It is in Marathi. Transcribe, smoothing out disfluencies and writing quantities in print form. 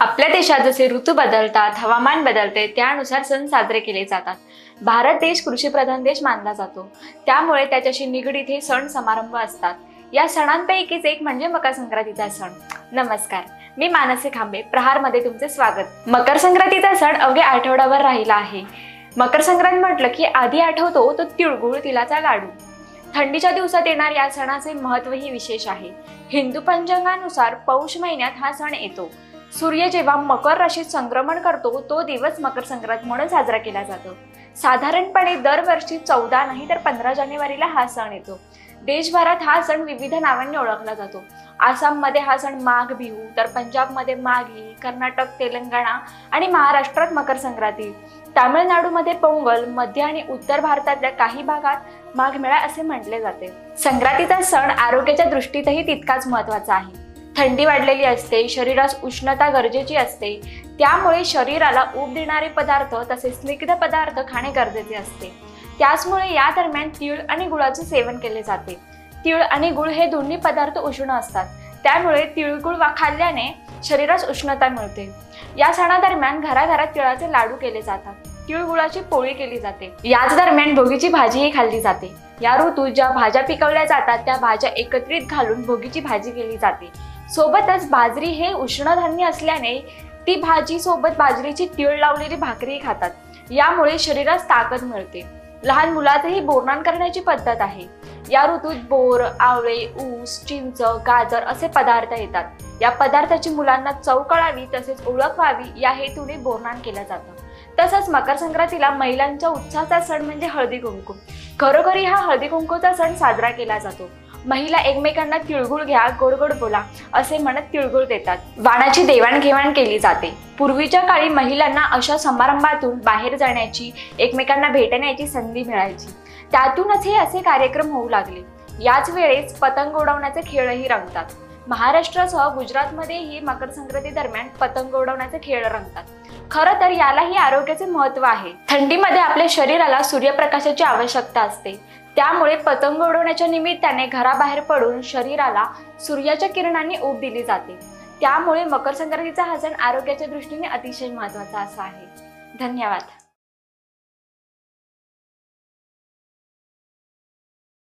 आपल्या देशात जसे ऋतू बदलतात, हवामान बदलते, त्यानुसार सण साजरे केले जातात। भारत देश कृषीप्रधान देश मानला जातो, त्यामुळे त्याच्याशी निगडीत हे सण समारंभ असतात। या सणांपैकीच एक म्हणजे मकर संक्रांतीचा सण। नमस्कार, मी मानसी खांबे, प्रहारमध्ये तुमचे स्वागत। मकर संक्रांतीचा सण अवघ्या आठवड्यावर राहिला आहे। मकर संक्रांत म्हटलं की आधी आठवतो तो तिळगुळ तिळाचा लाडू। थंडीच्या दिवसात येणार या सणाचे महत्त्वही विशेष आहे। हिंदू पंचांगानुसार पौष महिन्यात हा सण येतो। सूर्य जेव्हा मकर राशीत संक्रमण करतो तो दिवस मकर संक्रांत म्हणून साजरा केला जातो। साधारणपणे दरवर्षी 14 नाही तर 15 जानेवारीला हा सण येतो। देशभरात हा सण विविध नावांनी ओळखला जातो। आसाममध्ये हा सण माघ बिहू, तर पंजाबमध्ये माघी, कर्नाटक, तेलंगणा आणि महाराष्ट्रात मकर संक्रांती, तामिळनाडूमध्ये पोंगल, मध्य आणि उत्तर भारतातल्या काही भागात माघमेळा असे म्हटले जाते। संक्रांतीचा सण आरोग्याच्या दृष्टीतही तितकाच महत्त्वाचा आहे। थंडी वाढलेली असते, शरीरास उष्णता गरजेची असते, त्यामुळे शरीराला ऊब देणारे पदार्थ तसेच स्निग्ध पदार्थ खाणे गरजेचे असते। त्याचमुळे या दरम्यान तीळ आणि गुळाचे सेवन केले जाते। तीळ आणि गुळ हे दोन्ही पदार्थ उष्ण असतात, त्यामुळे तिळगुळ खाल्ल्याने शरीरास उष्णता मिळते। या सणादरम्यान घराघरात तिळाचे लाडू केले जातात, तिळगुळाची पोळी केली जाते। याच दरम्यान भोगीची भाजीही खाल्ली जाते। या ऋतूत ज्या भाज्या पिकवल्या जातात त्या भाज्या एकत्रित घालून भोगीची भाजी केली जाते। सोबतच बाजरी हे उष्ण धान्य असल्याने ती भाजी सोबत बाजरीची तीळ लावलेली भाकरी खातात, यामुळे शरीरास ताकद मिळते। लहान मुलातही बोरनान करण्याची पद्धत आहे। या ऋतूत बोर, आवळे, ऊस, चिंच, गाजर असे पदार्थ येतात। या पदार्थाची मुलांना चव कळावी तसेच ओळख व्हावी या हेतूने बोरनान केलं जातं। तसंच मकर संक्रांतीला महिलांच्या उत्साहाचा सण म्हणजे हळदी कुंकू। घरोघरी हा हळदी कुंकूचा सण साजरा केला जातो। महिला एकमेकांना तिळगुळ घ्या, गोड गोड बोला असे म्हणत तिळगुळ देतात। वाणाची देवाणघेवाण केली जाते। पूर्वीच्या काळी महिलांना अशा समारंभातून बाहेर जाण्याची, एकमेकांना भेटण्याची संधी मिळायची, त्यातूनच हे असे कार्यक्रम होऊ लागले। याच वेळेस पतंग उडवण्याचे खेळही रंगतात। महाराष्ट्रासह गुजरातमध्येही मकर संक्रांती दरम्यान पतंग उडवण्याचे खेळ रंगतात। खरं तर यालाही आरोग्याचे महत्त्व आहे। थंडीमध्ये आपल्या शरीराला सूर्यप्रकाशाची आवश्यकता असते, त्यामुळे पतंग उडवण्याच्या निमित्ताने घराबाहेर पडून शरीराला सूर्याच्या किरणांनी ऊब दिली जाते। त्यामुळे मकर संक्रांतीचा हा सण आरोग्याच्या दृष्टीने अतिशय महत्त्वाचा असा आहे। धन्यवाद।